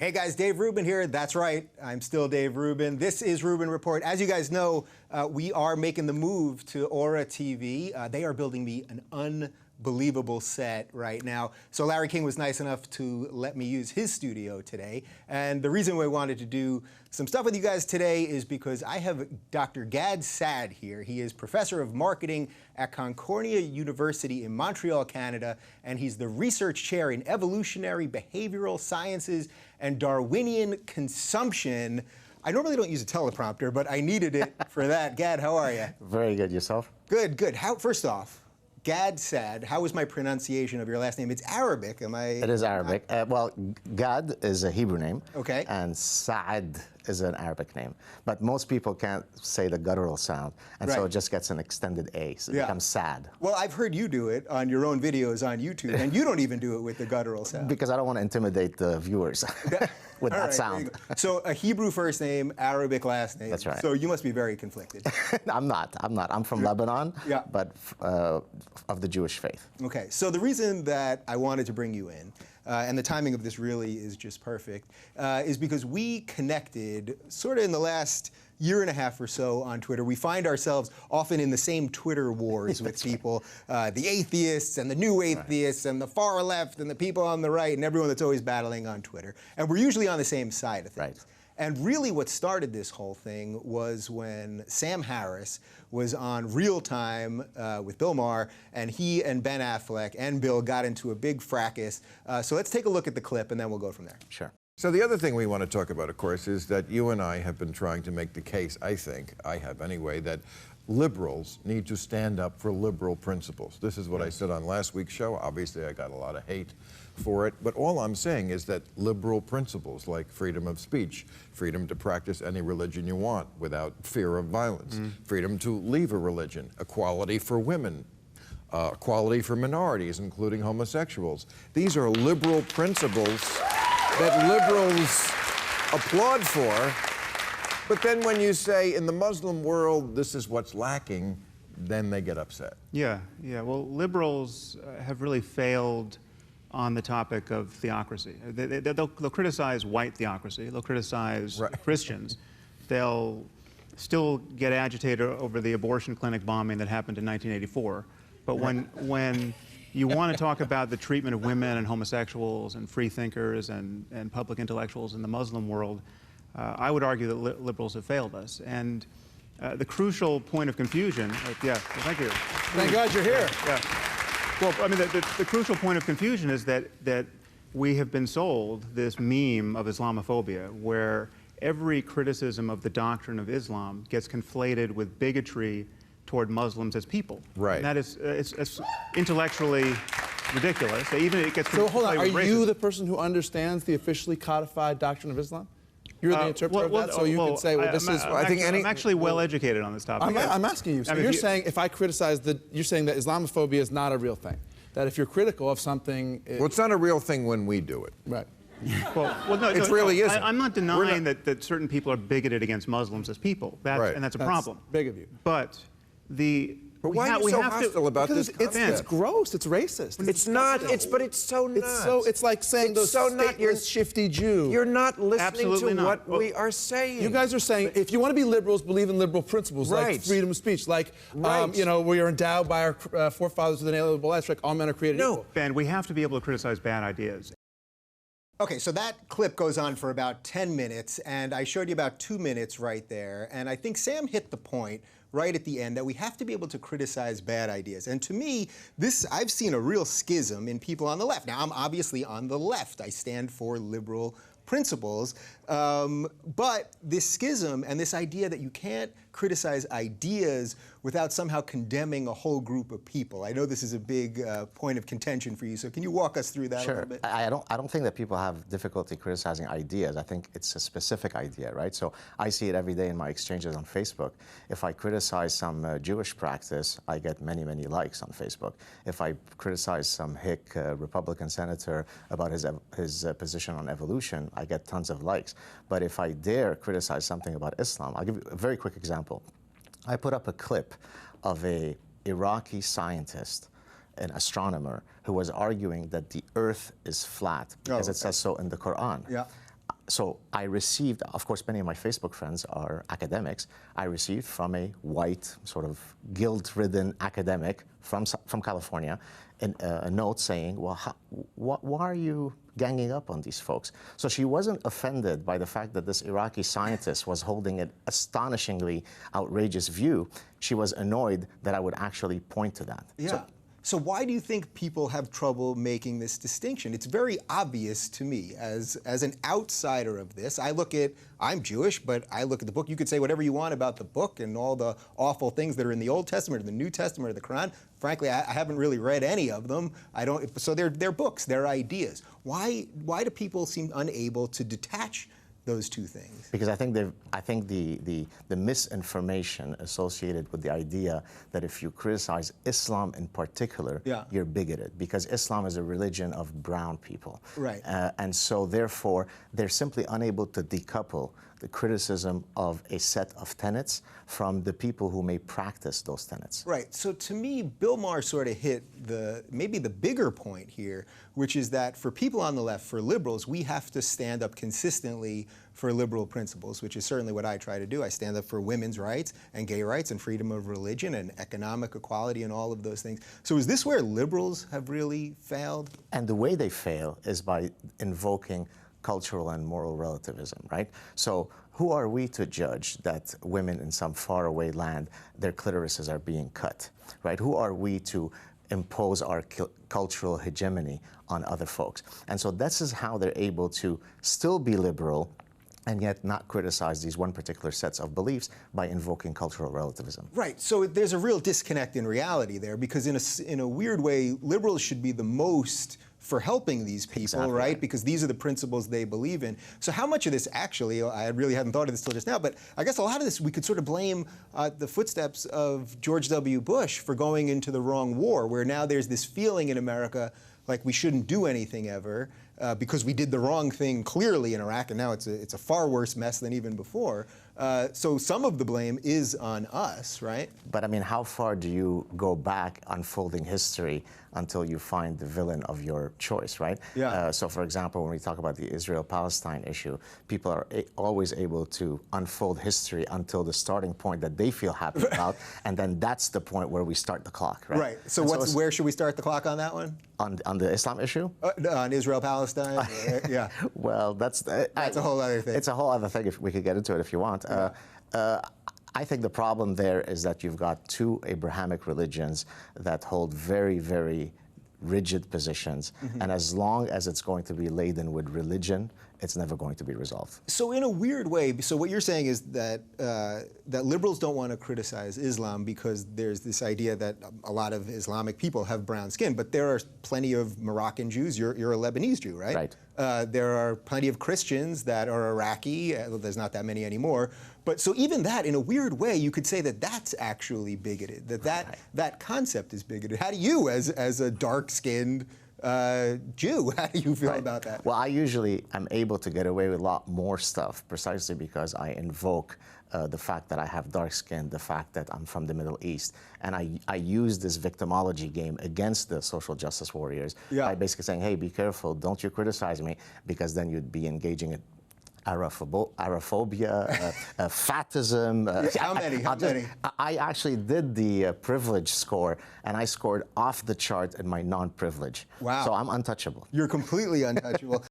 Hey guys, Dave Rubin here. That's right, I'm still Dave Rubin. This is Rubin Report. As you guys know, we are making the move to Aura TV. They are building me an unbelievable set right now. So Larry King was nice enough to let me use his studio today. And the reason we wanted to do some stuff with you guys today is because I have Dr. Gad Saad here. He is professor of marketing at Concordia University in Montreal, Canada, and he's the research chair in evolutionary behavioral sciences and Darwinian consumption. I normally don't use a teleprompter, but I needed it for that. Gad, how are you? Very good. Yourself? Good, good. First off, Gad Saad, how was my pronunciation of your last name? It's Arabic, am I? It is Arabic. Well, Gad is a Hebrew name. Okay. And Saad is an Arabic name. But most people can't say the guttural sound, and so Right. it just gets an extended A, so it becomes Saad. Well, I've heard you do it on your own videos on YouTube, and you don't even do it with the guttural sound. Because I don't want to intimidate the viewers with that sound. So a Hebrew first name, Arabic last name. That's right. So you must be very conflicted. I'm not. I'm from Lebanon, Yeah. but of the Jewish faith. Okay, so the reason that I wanted to bring you in, and the timing of this really is just perfect, is because we connected sort of in the last year and a half or so on Twitter. We find ourselves often in the same Twitter wars with people, the atheists and the new atheists and the far left and the people on the right and everyone that's always battling on Twitter. And we're usually on the same side of things. Right. And really what started this whole thing was when Sam Harris was on Real Time with Bill Maher, and he and Ben Affleck and Bill got into a big fracas. So let's take a look at the clip and then we'll go from there. Sure. So the other thing we want to talk about, of course, is that you and I have been trying to make the case, I have anyway, that liberals need to stand up for liberal principles. This is what I said on last week's show. Obviously, I got a lot of hate for it, but all I'm saying is that liberal principles like freedom of speech, freedom to practice any religion you want without fear of violence, freedom to leave a religion, equality for women, equality for minorities, including homosexuals. These are liberal principles that liberals applaud for, but then when you say in the Muslim world this is what's lacking, then they get upset. Yeah. Well, liberals have really failed on the topic of theocracy. They'll criticize white theocracy. They'll criticize Christians. They'll still get agitated over the abortion clinic bombing that happened in 1984. But when you want to talk about the treatment of women and homosexuals and free thinkers and public intellectuals in the Muslim world, I would argue that liberals have failed us. And the crucial point of confusion, thank you. Thank God you're here. Yeah. Well, I mean, the crucial point of confusion is that we have been sold this meme of Islamophobia, where every criticism of the doctrine of Islam gets conflated with bigotry toward Muslims as people. Right. And that is it's intellectually ridiculous. Even it gets So hold on, are conflated with you racism. the person who understands the officially codified doctrine of Islam? You're the interpreter of that, so you can say, well, this is... I'm actually well educated on this topic. I'm asking you. So you're saying if I criticize you're saying that Islamophobia is not a real thing. That if you're critical of something... Well, it's not a real thing when we do it. Right. Well, no, it really isn't. I'm not denying that certain people are bigoted against Muslims as people, and that's a problem. Big of you. But why are you so hostile about this Because it's gross. It's racist. It's not. But it's so nuts. It's like saying those stateless, shifty Jew. You're not listening Absolutely to not. what we are saying. You guys are saying if you want to be liberals, believe in liberal principles like freedom of speech, like you know, we are endowed by our forefathers with an inalienable rights, like all men are created equal. Ben, we have to be able to criticize bad ideas. Okay, so that clip goes on for about 10 minutes, and I showed you about 2 minutes right there, and I think Sam hit the point right at the end that we have to be able to criticize bad ideas. And to me, I've seen a real schism in people on the left. Now, I'm obviously on the left. I stand for liberal principles, but this schism and this idea that you can't criticize ideas without somehow condemning a whole group of people. I know this is a big point of contention for you, so can you walk us through that a little bit? I don't think that people have difficulty criticizing ideas. I think it's a specific idea, right? So I see it every day in my exchanges on Facebook. If I criticize some Jewish practice, I get many, many likes on Facebook. If I criticize some hick Republican senator about his position on evolution, I get tons of likes. But if I dare criticize something about Islam, I'll give you a very quick example. I put up a clip of an Iraqi scientist, an astronomer, who was arguing that the Earth is flat because it says so in the Quran. Yeah. So I received, of course, many of my Facebook friends are academics. I received from a white, sort of guilt-ridden academic from California a note saying, well, why are you ganging up on these folks? So she wasn't offended by the fact that this Iraqi scientist was holding an astonishingly outrageous view. She was annoyed that I would actually point to that. Yeah. So why do you think people have trouble making this distinction? It's very obvious to me as an outsider of this. I'm Jewish, but I look at the book. You could say whatever you want about the book and all the awful things that are in the Old Testament or the New Testament or the Quran. Frankly, I haven't really read any of them. So they're books, they're ideas. Why do people seem unable to detach those two things? Because I think the misinformation associated with the idea that if you criticize Islam in particular, you're bigoted, because Islam is a religion of brown people. Right. And so therefore, they're simply unable to decouple the criticism of a set of tenets from the people who may practice those tenets. Right. So to me, Bill Maher sort of hit maybe the bigger point here, which is that for people on the left, for liberals, we have to stand up consistently for liberal principles, which is certainly what I try to do. I stand up for women's rights and gay rights and freedom of religion and economic equality and all of those things. So is this where liberals have really failed? And the way they fail is by invoking cultural and moral relativism, right? So who are we to judge that women in some faraway land, their clitorises are being cut, right? Who are we to impose our cultural hegemony on other folks? And so this is how they're able to still be liberal and yet not criticize these one particular sets of beliefs by invoking cultural relativism. Right. So there's a real disconnect in reality there, because in a weird way, liberals should be the most for helping these people, right? Because these are the principles they believe in. So how much of this actually, I really hadn't thought of this till just now, but I guess a lot of this we could sort of blame the footsteps of George W. Bush for going into the wrong war, where now there's this feeling in America like we shouldn't do anything ever because we did the wrong thing clearly in Iraq, and now it's a far worse mess than even before. So some of the blame is on us, right? But I mean, how far do you go back unfolding history until you find the villain of your choice, right? Yeah. So for example, when we talk about the Israel-Palestine issue, people are always able to unfold history until the starting point that they feel happy about, and then that's the point where we start the clock, right? Right. So where should we start the clock on that one? On the Islam issue? On Israel-Palestine? Yeah. Well, that's a whole other thing. It's a whole other thing. If we could get into it if you want. I think the problem there is that you've got two Abrahamic religions that hold very, very rigid positions, and as long as it's going to be laden with religion, it's never going to be resolved. So in a weird way, so what you're saying is that that liberals don't want to criticize Islam because there's this idea that a lot of Islamic people have brown skin, but there are plenty of Moroccan Jews. You're a Lebanese Jew, right? Right. There are plenty of Christians that are Iraqi. There's not that many anymore. But so even that, in a weird way, you could say that that's actually bigoted, that concept is bigoted. How do you, as a dark-skinned Jew, how do you feel about that? Well, I usually am able to get away with a lot more stuff precisely because I invoke the fact that I have dark skin, the fact that I'm from the Middle East, and I use this victimology game against the social justice warriors by basically saying, hey, be careful, don't you criticize me, because then you'd be engaging in Araphobia, fatism. How many? I actually did the privilege score, and I scored off the chart in my non-privilege. Wow. So I'm untouchable. You're completely untouchable.